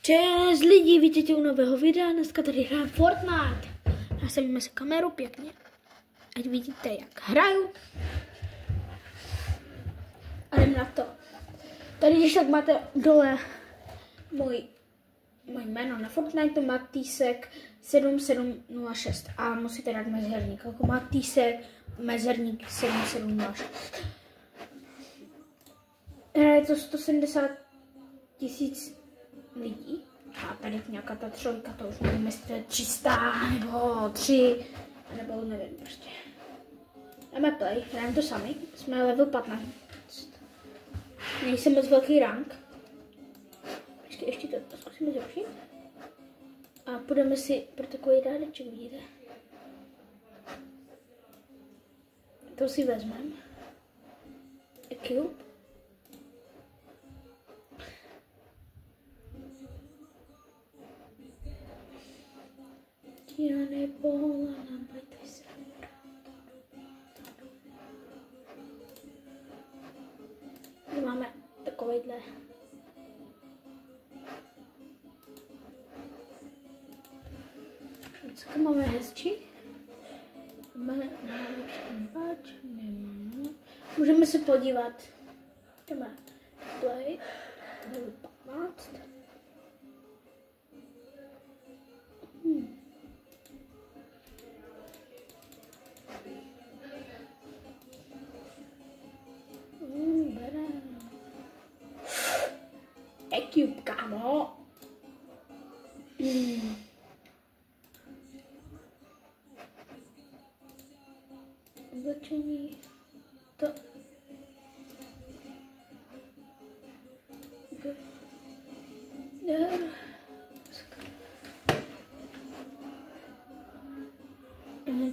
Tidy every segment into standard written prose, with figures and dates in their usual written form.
Čes lidi, vítejte u nového videa, dneska tady hrám Fortnite. Nastavíme si kameru pěkně, ať vidíte, jak hraju. A jdem na to. Tady když tak máte dole můj jméno na Fortnite, Matýsek 7706 a musíte dát mezerník, jako Matýsek mezerník 7706. Je to 170 000 lidí a tady nějaká ta trojka, to už nevím, jestli to je 300 nebo 3, nebo nevím prostě. Jdeme play, hrajeme to sami, jsme level 15. Nejsem moc velký rank. Ještě to zkusíme zlepšit. A půjdeme si pro takový dáreček, vidíte? To si vezmeme. Equip. Já nebola, nabajte se. Máme takovýhle. Co máme hezčí? Máme páč, nemáme. Můžeme se podívat. Jdeme play. Level 15. Equip, kámo. Oblečení. To.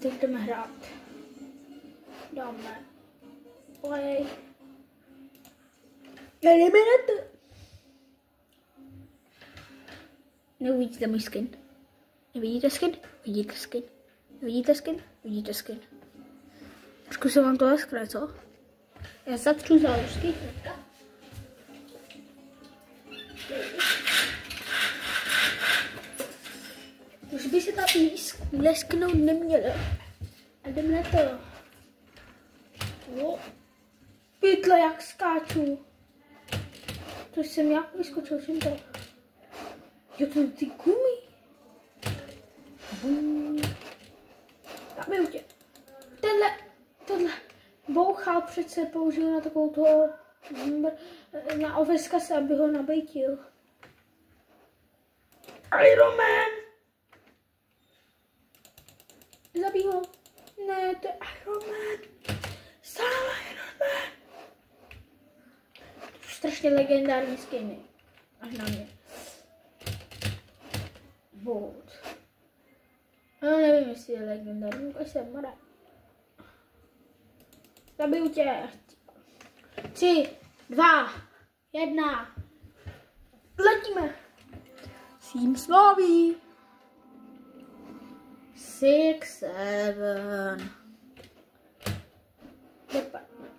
Teď jdeme hrát. Dáme play. Jdeme na to. Neuvidíte můj skin. Nevidíte skin? Vidíte skin. Vidíte skin? Vidíte skin. Zkusím vám to leskne, co? Já zatřu záložky. Už by se tam lesknout nemělo. A jdeme na to. Pytle, jak skáču. To jsem jak vyskočil, jsem to. Jak to ty gumy. Zabiju tě. Tohle bouchal přece, použil na takovou toho, na overskase, aby ho nabejtil. Iron Man! Zabij ho. Ne, to je Iron Man. Sám Iron Man. To je strašně legendární skiny. Až na mě. Bolt. No nevím, jestli je legendární, ukaž se, mada. Zabiju tě. 3, 2, 1. Letíme. Team Slaví. 6, 7.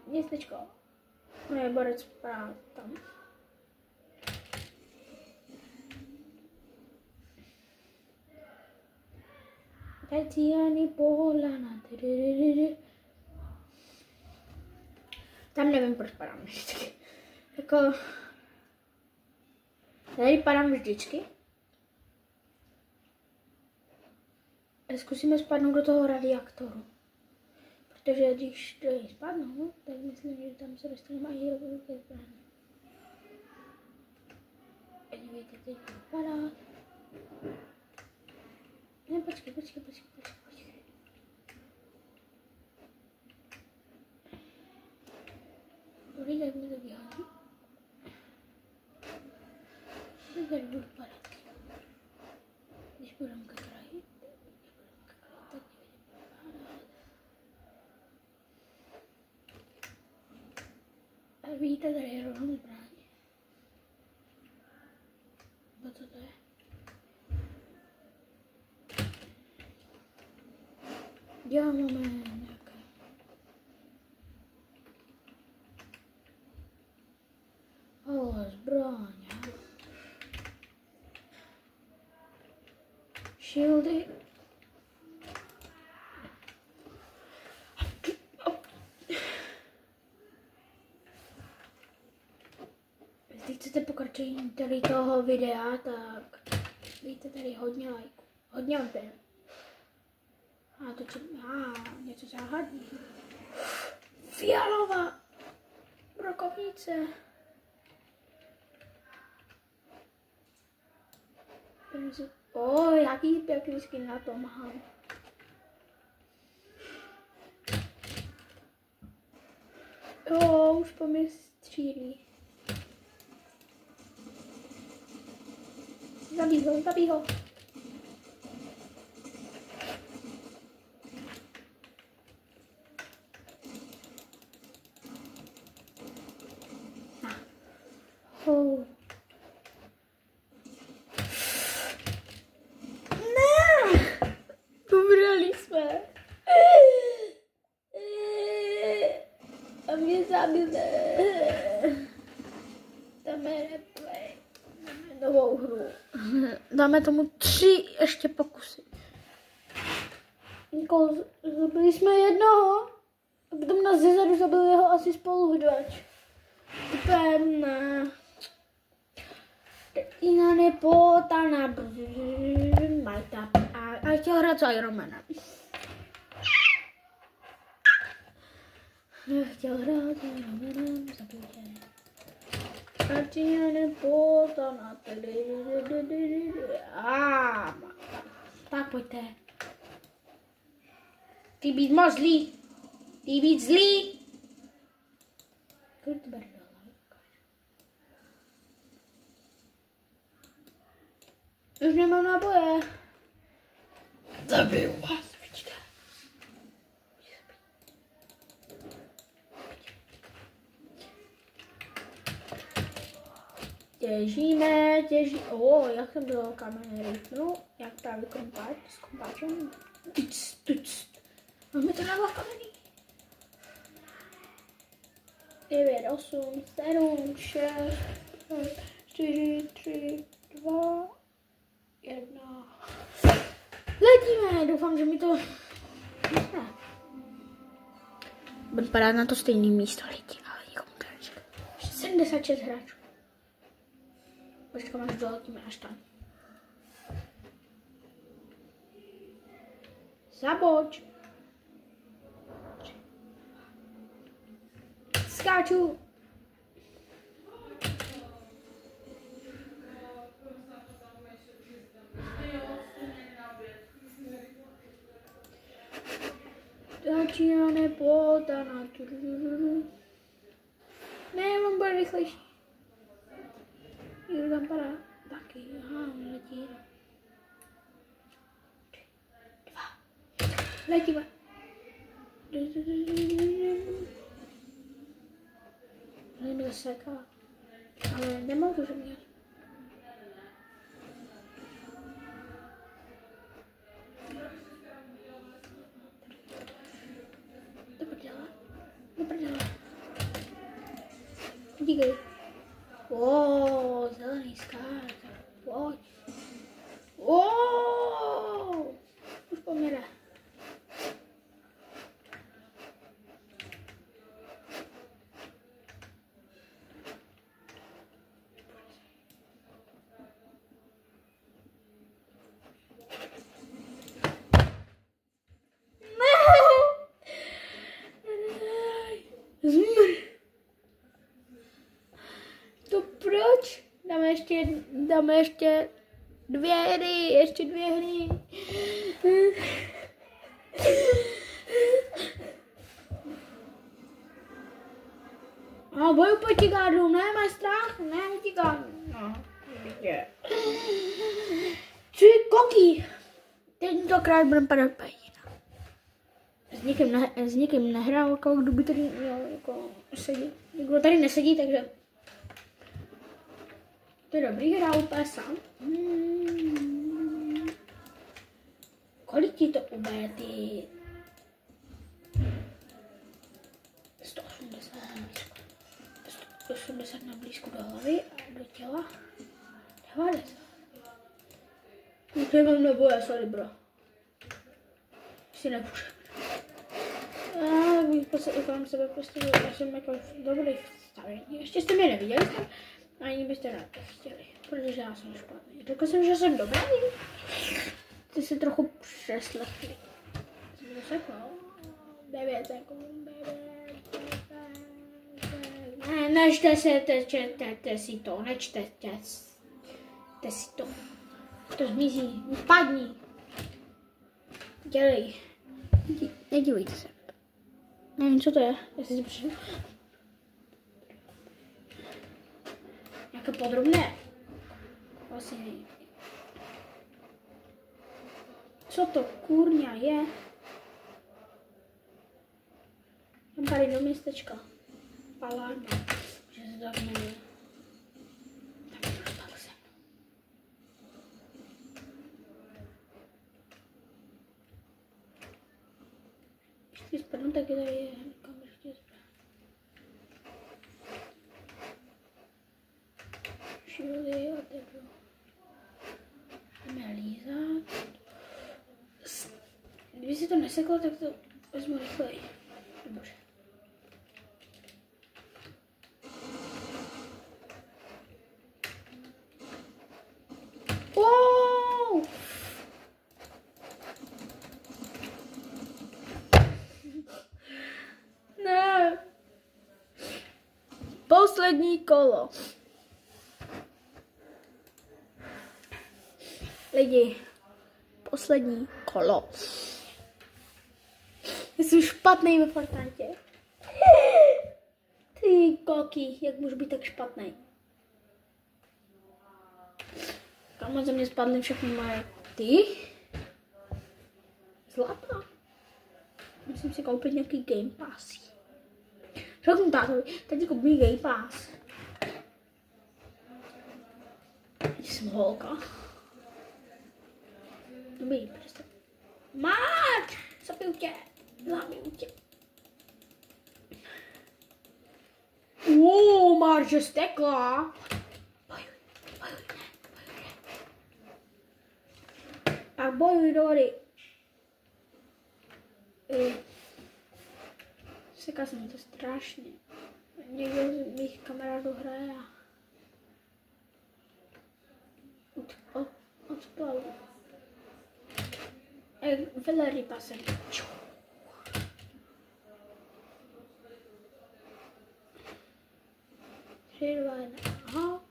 Městečko. No je borec právě tam. Tatiany Polana. Tam nevím, proč padám vždycky. Jako... Tady padám vždycky. Zkusíme spadnout do toho radiátoru. Protože když do něj spadnou, tak myslím, že tam se dostaneme i rovnou ke zbraní. Podívejte, teď padá. Ne, počkej. Dobrý, tak mi to vyhodí. Tady budu padat. Když budeme ke kraji, tak nevidím padat. A vidíte, tady je rovnou zbraň. No co to je? Děláme nějaké. Ale zbraň. Shieldy. Jestli chcete pokračování tady toho videa, tak dejte tady hodně lajků. Hodně odběr. A to něco záhadného. Fialová brokovnice. Jaký pěkný skin na tom mám. Už po mě střílí. Zabij ho. Umřeli jsme. A mě zabili. Dáme replay. Dáme novou hru. Dáme tomu 3 ještě pokusy. Zabili jsme jednoho. A potom nás zezadu zabil jeho asi spoluhráč. Pevná. Ina nepotana. Majta. A chtěl hrát s Ironmanem. Chtěl hrát s Ironmanem. Zabil tě. Ina nepotana. Tak pojďte. Ty být moc zlý. Ty být zlý. Už nemám náboje. Zabiju vás, vidíte. Těžíme. Jak jsem do kamery. No, jak právě s kompáčem. Máme to na kameny. 9, 8, 7, 6, 4, 3, 2, 1. Letíme, doufám, že mi to... Budu padat na to stejné místo lidi, ale nikomu to neříká. 76 hráčů. Počkám, až doletíme až tam. Zaboč. Skáču. Začíná nepotana. Ne, mám bude rychlejší. Jdu tam padá. Taky, on letí. 2. Letíme. Mě seká. Ale nemohu, že mě. Díky. Zelený skát. Pojď. Už pomíra. To proč? Dáme ještě 2 hry, ještě 2 hry. A boju proti gádu, ne, máš strach? Ne, utíkám. No, vidíte. 3 koky. Tentokrát budeme padat pejina. S někým nehrál, jako kdo by tady jako sedí. Nikdo tady nesedí, takže to je dobrý, hrál úplně sám. Kolik ti to ubere, ty? 180 na blízku do hlavy a do těla 90. Že mám neboje, sorry bro. Si nepůjdu. Tak bych prostě i kolem sebe postavil, já jsem jako v dobrých stavení. Ještě jste mě neviděli, ani byste rád to chtěli, protože já jsem špatný. Řekl jsem, že jsem dobrý. Ty si trochu přeslechli. Jsem to řekl, 9 sekund, 9. Ne, nešte se, tečte si to, nečtete si to. To zmizí, padni. Dělej. Nedívejte se. Nevím, co to je, jestli si přišel. Nějaké podrobné. Vlastně nevím. Co to kurňa je? Mám tady do městečka. Paláďa. Že se tak jmenuje. Tak proto se. Když spadnu, tak je tady kam ještě spadnu. Šili a tebe. Jdeme lízat. Kdyby si to neseklo, tak to vezmu rychleji. Bože. Wow! Ne. Poslední kolo. Lidi, poslední kolo. Jsem špatný ve Fortnite. Ty koky, jak můžu být tak špatný? Kam ze mě spadly všechny moje ty? Zlata. Musím si koupit nějaký Game Pass. Řeknu tátovi, teď koupím Game Pass. Jsem holka. Dobrý, prostě. Máč! Zabiju tě! Zabiju tě! Máč, že stekla! Bojuj, ne. A bojuj do vody. Seká se mi to strašně. Někdo z mých kamarádů hraje a odplavu. Velryba jsem. 3, 2, 1, hop.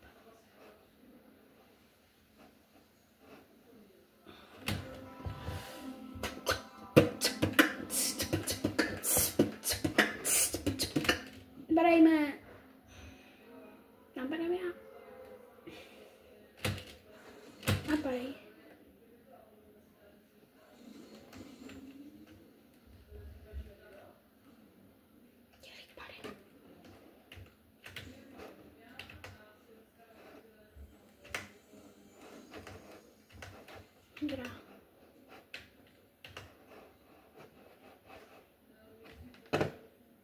Berejme. Nabereme já. Naberej. Dobrá.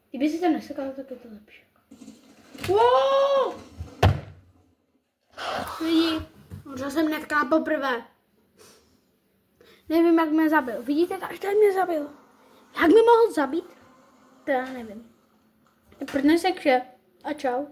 Kdyby si to nesekal, tak je to lepší. Wow! Lidi, možná jsem netkala poprvé. Nevím, jak mě zabil. Vidíte, každý mě zabil. Jak mě mohl zabít? To já nevím. Prdne se vše. A čau.